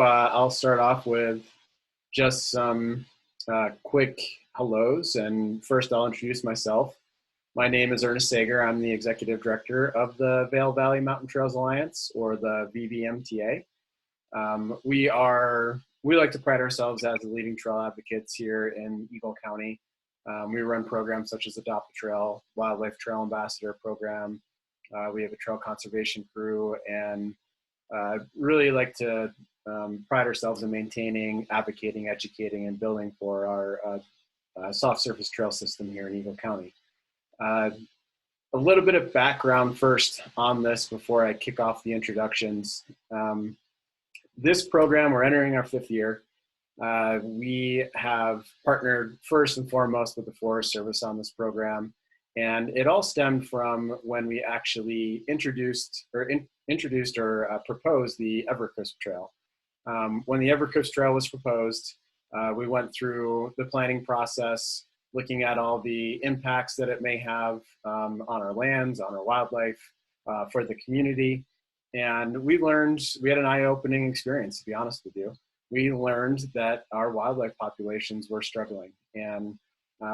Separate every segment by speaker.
Speaker 1: I'll start off with just some quick hellos. And first, I'll introduce myself. My name is Ernest Sager. I'm the Executive Director of the Vail Valley Mountain Trails Alliance, or the VVMTA. We like to pride ourselves as the leading trail advocates here in Eagle County. We run programs such as Adopt a Trail, Wildlife Trail Ambassador Program. We have a trail conservation crew, and really like to pride ourselves in maintaining, advocating, educating, and building for our soft surface trail system here in Eagle County. A little bit of background first on this before I kick off the introductions. This program, we're entering our 5th year. We have partnered first and foremost with the Forest Service on this program, and it all stemmed from when we actually introduced or proposed the Evercrisp Trail. When the Evercrisp Trail was proposed, we went through the planning process, looking at all the impacts that it may have on our lands, on our wildlife, for the community. And we had an eye-opening experience, to be honest with you. We learned that our wildlife populations were struggling, and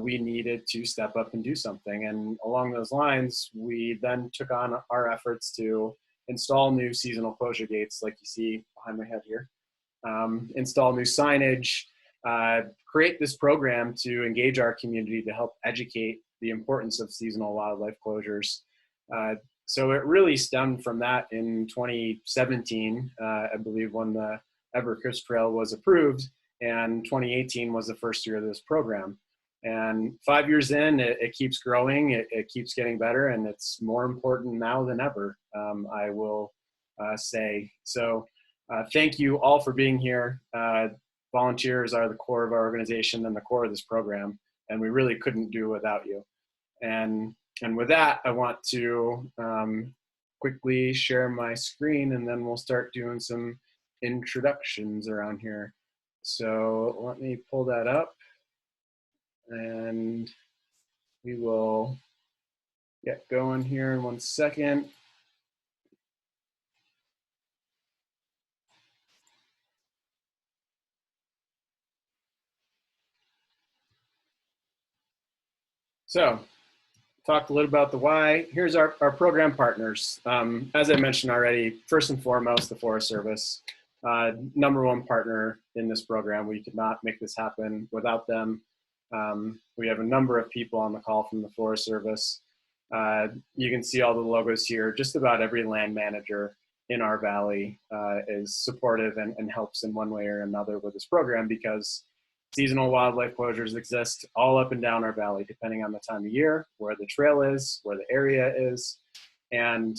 Speaker 1: we needed to step up and do something. And along those lines, we then took on our efforts to install new seasonal closure gates, like you see behind my head here, install new signage, create this program to engage our community to help educate the importance of seasonal wildlife closures. So it really stemmed from that in 2017, I believe, when the Evercrisp Trail was approved, and 2018 was the first year of this program. And 5 years in, it keeps growing, it keeps getting better, and it's more important now than ever, I will say. So thank you all for being here. Volunteers are the core of our organization and the core of this program, and we really couldn't do without you. And with that, I want to quickly share my screen, and then we'll start doing some introductions around here. So let me pull that up, and we will get going here in 1 second. So, talked a little about the why. Here's our program partners. As I mentioned already, first and foremost, the Forest Service, #1 partner in this program. We could not make this happen without them. We have a number of people on the call from the Forest Service. You can see all the logos here. Just about every land manager in our valley is supportive and helps in one way or another with this program, because seasonal wildlife closures exist all up and down our valley, depending on the time of year, where the trail is, where the area is, and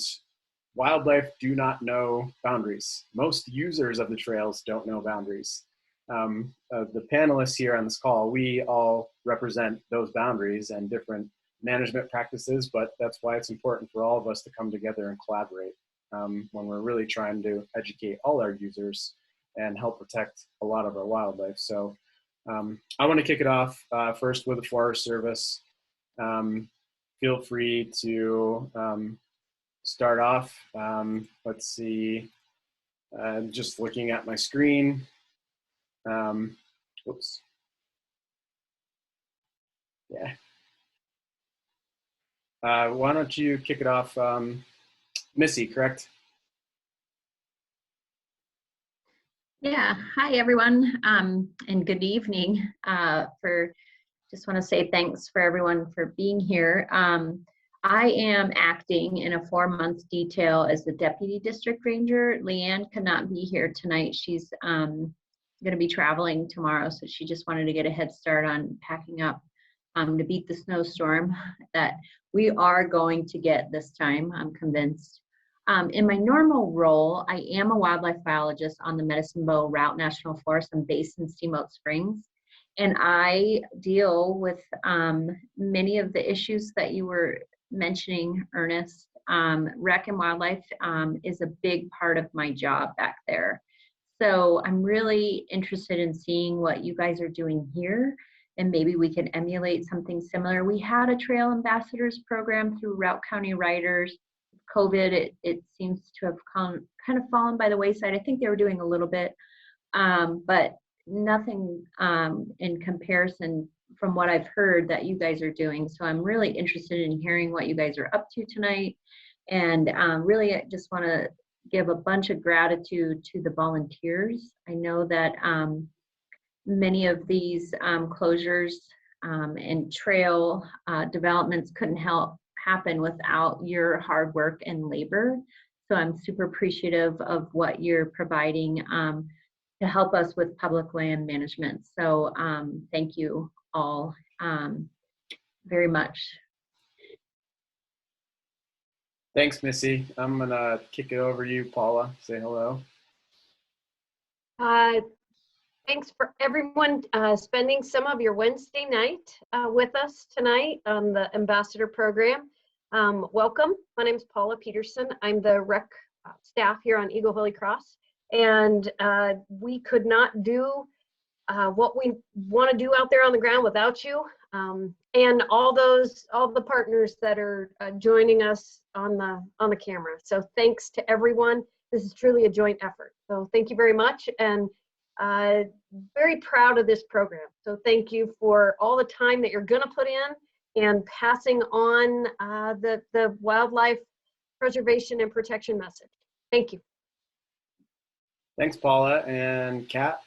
Speaker 1: wildlife do not know boundaries. Most users of the trails don't know boundaries. The panelists here on this call, we all represent those boundaries and different management practices, but that's why it's important for all of us to come together and collaborate when we're really trying to educate all our users and help protect a lot of our wildlife. So I want to kick it off first with the Forest Service. Feel free to start off. Let's see, just looking at my screen. Oops. Yeah. Why don't you kick it off, Missy, correct?
Speaker 2: Yeah, hi everyone, and good evening. Just want to say thanks for everyone for being here. I am acting in a 4-month detail as the Deputy District Ranger. Leanne could not be here tonight. She's going to be traveling tomorrow, so she just wanted to get a head start on packing up to beat the snowstorm that we are going to get this time, I'm convinced. In my normal role, I am a wildlife biologist on the Medicine Bow Route National Forest. I'm based in Steamboat Springs, and I deal with many of the issues that you were mentioning, Ernest. Rec and wildlife is a big part of my job back there. So I'm really interested in seeing what you guys are doing here, and maybe we can emulate something similar. We had a Trail Ambassadors program through Route County Riders. COVID, it seems to have kind of fallen by the wayside. I think they were doing a little bit but nothing in comparison from what I've heard that you guys are doing. So I'm really interested in hearing what you guys are up to tonight. And really, I just want to give a bunch of gratitude to the volunteers. I know that many of these closures and trail developments couldn't happen without your hard work and labor. So I'm super appreciative of what you're providing to help us with public land management. So thank you all very much.
Speaker 1: Thanks, Missy. I'm gonna kick it over to you, Paula. Say hello.
Speaker 3: Thanks for everyone spending some of your Wednesday night with us tonight on the Ambassador Program. Welcome. My name is Paula Peterson. I'm the rec staff here on Eagle Holy Cross, and we could not do what we want to do out there on the ground without you, and all the partners that are joining us on the camera. So thanks to everyone. This is truly a joint effort. So thank you very much, and very proud of this program. So thank you for all the time that you're going to put in and passing on the wildlife preservation and protection message. Thank you.
Speaker 1: Thanks, Paula. And Kat?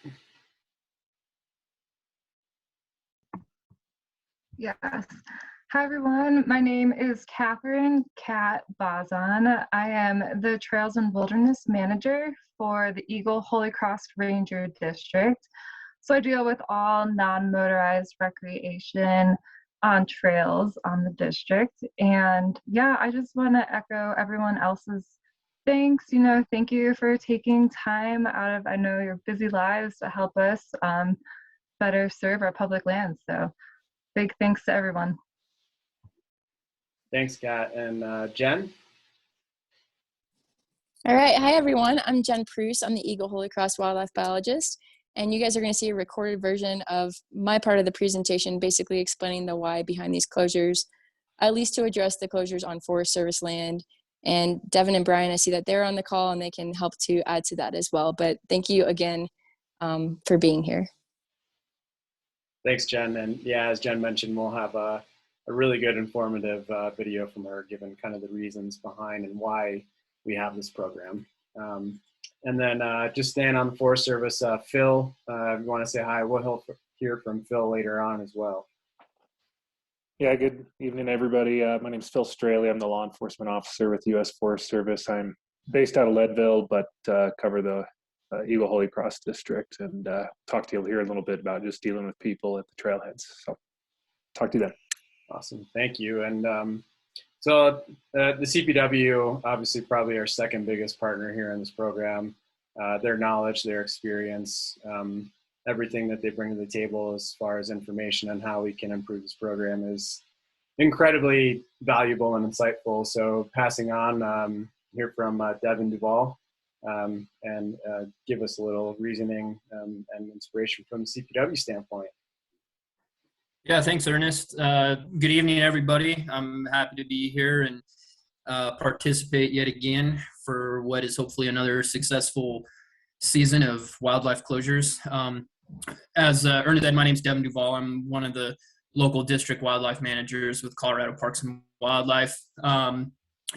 Speaker 4: Yes. Hi, everyone. My name is Catherine Kat Bazan. I am the Trails and Wilderness Manager for the Eagle Holy Cross Ranger District. So I deal with all non-motorized recreation on trails on the district. And yeah, I just want to echo everyone else's thanks. Thank you for taking time out of, I know, your busy lives to help us better serve our public lands. So big thanks to everyone.
Speaker 1: Thanks, Kat. And Jen?
Speaker 5: All right. Hi, everyone. I'm Jen Pruce. I'm the Eagle Holy Cross wildlife biologist. And you guys are going to see a recorded version of my part of the presentation, basically explaining the why behind these closures, at least to address the closures on Forest Service land. And Devin and Brian, I see that they're on the call and they can help to add to that as well. But thank you again for being here.
Speaker 1: Thanks, Jen. And yeah, as Jen mentioned, we'll have a really good informative video from her, given kind of the reasons behind and why we have this program. And then just staying on the Forest Service, Phil, if you want to say hi, we'll hear from Phil later on as well.
Speaker 6: Yeah, good evening, everybody. My name is Phil Straley. I'm the law enforcement officer with U.S. Forest Service. I'm based out of Leadville, but cover the Eagle Holy Cross district, and talk to you here a little bit about just dealing with people at the trailheads. So talk to you then.
Speaker 1: Awesome, thank you. And so the CPW, obviously probably our second biggest partner here in this program. Their knowledge, their experience, everything that they bring to the table as far as information on how we can improve this program is incredibly valuable and insightful. So passing on, hear from Devin Duval, and give us a little reasoning and inspiration from the CPW standpoint.
Speaker 7: Yeah, thanks, Ernest. Good evening, everybody. I'm happy to be here and participate yet again for what is hopefully another successful season of wildlife closures. As Ernest said, my name is Devin Duval. I'm one of the local district wildlife managers with Colorado Parks and Wildlife.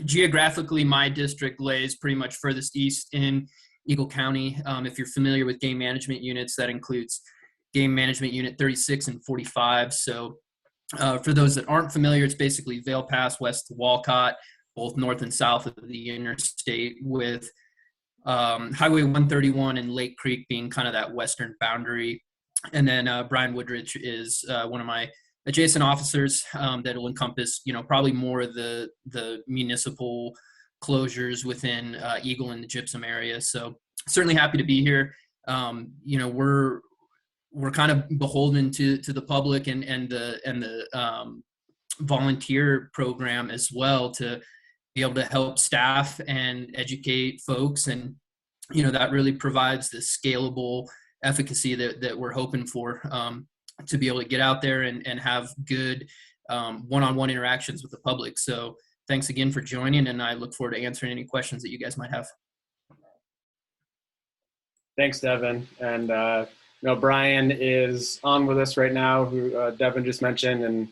Speaker 7: Geographically, my district lays pretty much furthest east in Eagle County. If you're familiar with game management units, that includes Game Management Unit 36 and 45. So for those that aren't familiar, it's basically Vail Pass west to Walcott, both north and south of the interstate, with Highway 131 and Lake Creek being kind of that western boundary. And then Brian Woodridge is one of my adjacent officers that will encompass, probably more of the municipal closures within Eagle and the Gypsum area. So certainly happy to be here. We're kind of beholden to the public and the volunteer program as well to be able to help staff and educate folks, and that really provides the scalable efficacy that we're hoping for, to be able to get out there and have good one-on-one interactions with the public. So thanks again for joining, and I look forward to answering any questions that you guys might have.
Speaker 1: Thanks, Devin. And Brian is on with us right now, who Devin just mentioned,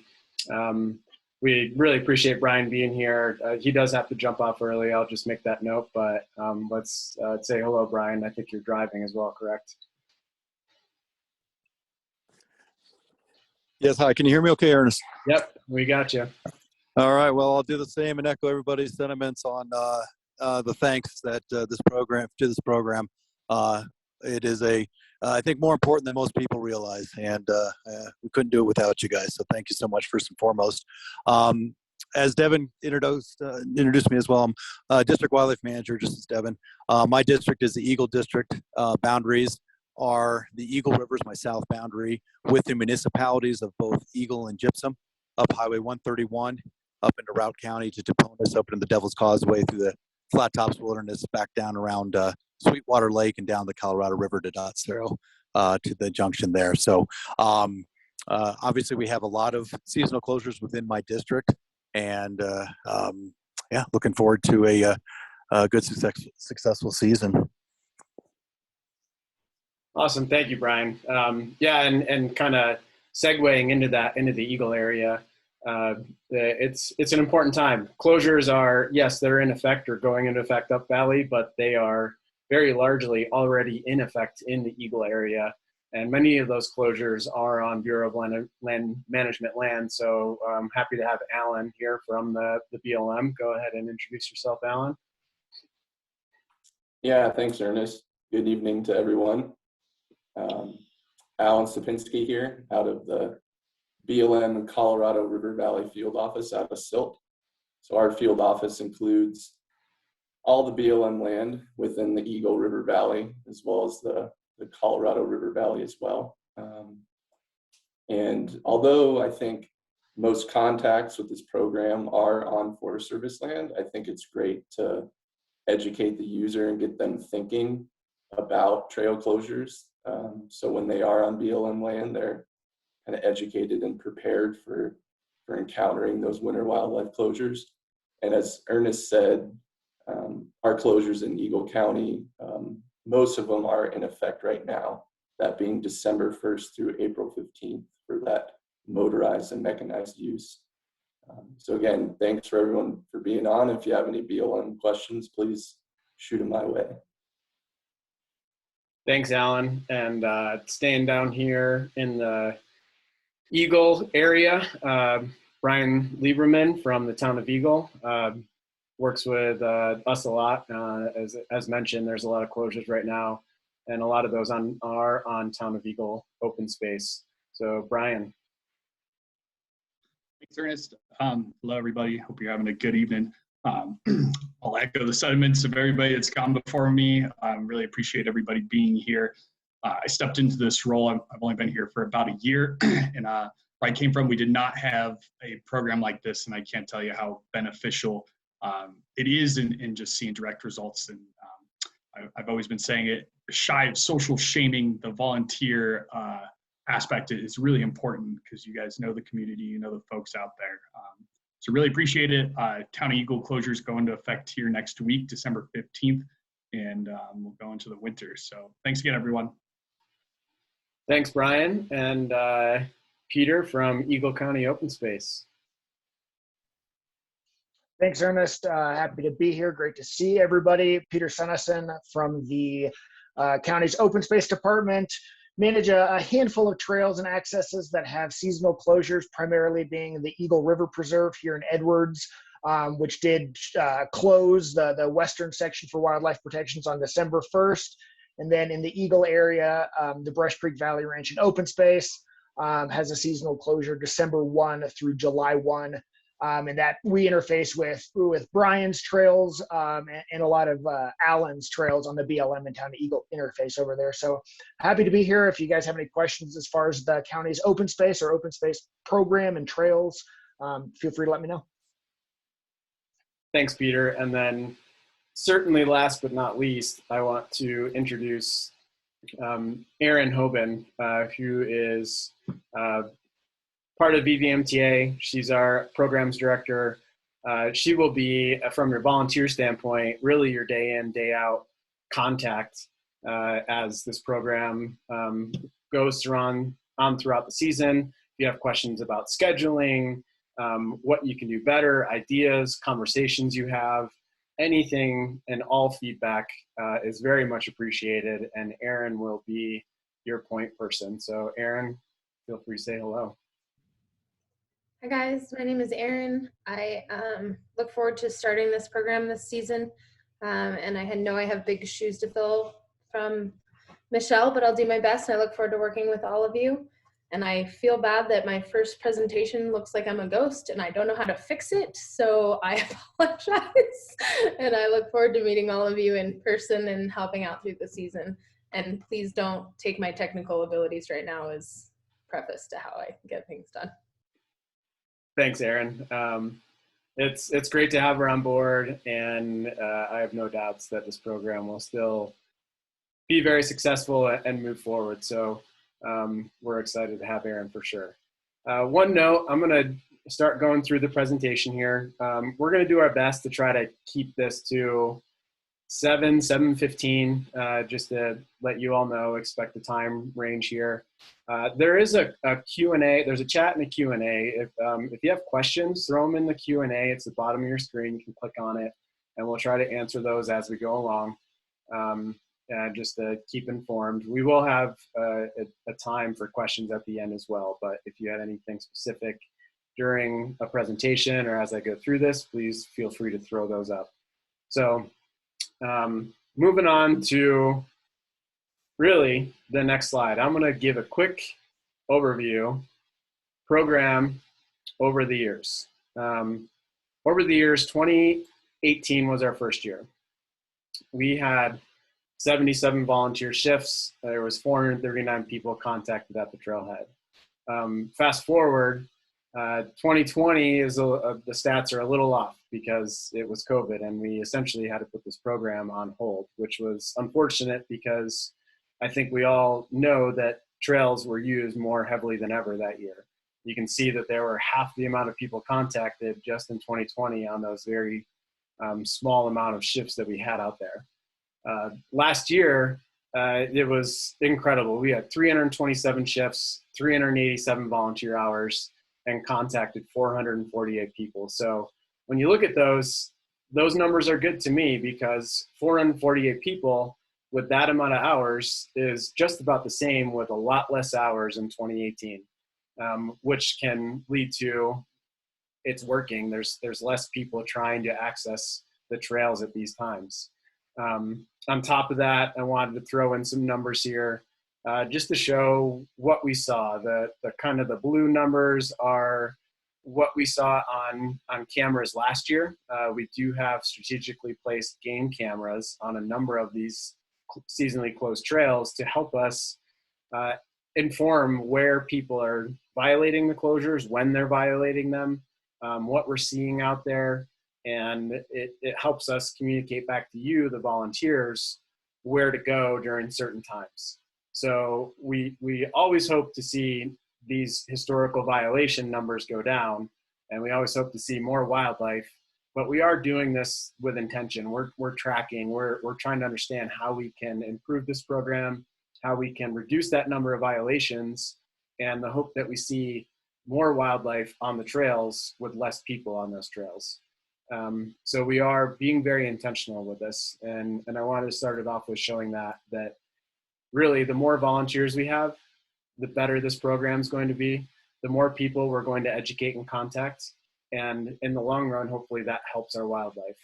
Speaker 1: and we really appreciate Brian being here. He does have to jump off early. I'll just make that note, but let's say hello, Brian. I think you're driving as well, correct?
Speaker 8: Yes, hi. Can you hear me okay, Ernest?
Speaker 1: Yep, we got you.
Speaker 8: All right. Well, I'll do the same and echo everybody's sentiments on the thanks that this program. It is I think more important than most people realize, and we couldn't do it without you guys. So thank you so much first and foremost. As Devin introduced me as well, I'm District Wildlife Manager, just as Devin. My district is the Eagle District. Boundaries are the Eagle River is my south boundary with the municipalities of both Eagle and Gypsum, up Highway 131, up into Routt County to Deponis, up into the Devil's Causeway through the Flat Tops Wilderness, back down around Sweetwater Lake and down the Colorado River to Dot Zero to the junction there. So obviously we have a lot of seasonal closures within my district, and yeah, looking forward to a good successful season.
Speaker 1: Awesome. Thank you, Brian. Yeah, and kind of segueing into the Eagle area, it's an important time. Closures are, yes, they're in effect or going into effect up Valley, but they are very largely already in effect in the Eagle area. And many of those closures are on Bureau of Land Management land. So I'm happy to have Alan here from the BLM. Go ahead and introduce yourself, Alan.
Speaker 9: Yeah, thanks, Ernest. Good evening to everyone. Alan Sapinski here out of the BLM Colorado River Valley Field Office out of Silt. So our field office includes all the BLM land within the Eagle River Valley, as well as the Colorado River Valley as well. And although I think most contacts with this program are on Forest Service land, I think it's great to educate the user and get them thinking about trail closures. So when they are on BLM land, they're kind of educated and prepared for encountering those winter wildlife closures. And as Ernest said, our closures in Eagle County, most of them are in effect right now, that being December 1st through April 15th for that motorized and mechanized use. So again, thanks for everyone for being on. If you have any BLM questions, please shoot them my way.
Speaker 1: Thanks, Alan. And staying down here in the Eagle area, Brian Lieberman from the town of Eagle works with us a lot. As mentioned, there's a lot of closures right now, and a lot of those are on town of Eagle open space. So Brian.
Speaker 10: Thanks, Ernest. Hello, everybody. Hope you're having a good evening. I'll echo the sentiments of everybody that's gone before me. I really appreciate everybody being here. I stepped into this role. I've only been here for about a year, and where I came from, we did not have a program like this, and I can't tell you how beneficial it is in just seeing direct results. And I've always been saying it, shy of social shaming, the volunteer aspect is really important because you guys know the community, you know the folks out there. So really appreciate it. Town of Eagle closures go into effect here next week, December 15th, and we'll go into the winter. So thanks again, everyone.
Speaker 1: Thanks, Brian. And Peter from Eagle County Open Space.
Speaker 11: Thanks, Ernest. Happy to be here. Great to see everybody. Peter Sunnison from the county's Open Space Department. Manage a handful of trails and accesses that have seasonal closures, primarily being the Eagle River Preserve here in Edwards, which did close the western section for wildlife protections on December 1st. And then in the Eagle area, the Brush Creek Valley Ranch and Open Space has a seasonal closure December 1 through July 1. And that we interface with Brian's trails and a lot of Alan's trails on the BLM and Town of Eagle interface over there. So happy to be here. If you guys have any questions as far as the county's open space or open space program and trails, feel free to let me know.
Speaker 1: Thanks, Peter. And then certainly last but not least, I want to introduce Erin Hoban, who is part of BVMTA. She's our programs director. She will be, from your volunteer standpoint, really your day in, day out contact as this program goes on throughout the season. If you have questions about scheduling, what you can do better, ideas, conversations you have, anything and all feedback is very much appreciated, and Aaron will be your point person. So Aaron, feel free to say hello.
Speaker 12: Hi guys, my name is Erin. I look forward to starting this program this season, and I know I have big shoes to fill from Michelle, but I'll do my best. I look forward to working with all of you, and I feel bad that my first presentation looks like I'm a ghost and I don't know how to fix it, so I apologize, and I look forward to meeting all of you in person and helping out through the season. And please don't take my technical abilities right now as preface to how I get things done.
Speaker 1: Thanks, Aaron. It's great to have her on board, and I have no doubts that this program will still be very successful and move forward. So we're excited to have Aaron for sure. One note, I'm going to start going through the presentation here. We're going to do our best to try to keep this to 7:15, just to let you all know, expect the time range here. There is a Q&A, there's a chat and a Q&A. If you have questions, throw them in the Q&A. It's the bottom of your screen. You can click on it, and we'll try to answer those as we go along, just to keep informed. We will have a time for questions at the end as well, but if you had anything specific during a presentation or as I go through this, please feel free to throw those up. So moving on to really the next slide, I'm going to give a quick overview program over the years. Over the years, 2018 was our first year. We had 77 volunteer shifts. There was 439 people contacted at the trailhead. Fast forward, 2020 is the stats are a little off because it was COVID, and we essentially had to put this program on hold, which was unfortunate because I think we all know that trails were used more heavily than ever that year. You can see that there were half the amount of people contacted just in 2020 on those very small amount of shifts that we had out there. Last year, it was incredible. We had 327 shifts, 387 volunteer hours, and contacted 448 people. So when you look at those numbers are good to me, because 448 people with that amount of hours is just about the same with a lot less hours in 2018, which can lead to it's working. There's less people trying to access the trails at these times. On top of that, I wanted to throw in some numbers here just to show what we saw. The kind of the blue numbers are what we saw on cameras last year. We do have strategically placed game cameras on a number of these seasonally closed trails to help us inform where people are violating the closures, when they're violating them, what we're seeing out there. And it helps us communicate back to you, the volunteers, where to go during certain times. So we always hope to see these historical violation numbers go down, and we always hope to see more wildlife, but we are doing this with intention. We're tracking, we're trying to understand how we can improve this program, how we can reduce that number of violations, and the hope that we see more wildlife on the trails with less people on those trails. So we are being very intentional with this, and I wanted to start it off with showing that really the more volunteers we have, the better this program is going to be, the more people we're going to educate and contact, and in the long run, hopefully that helps our wildlife.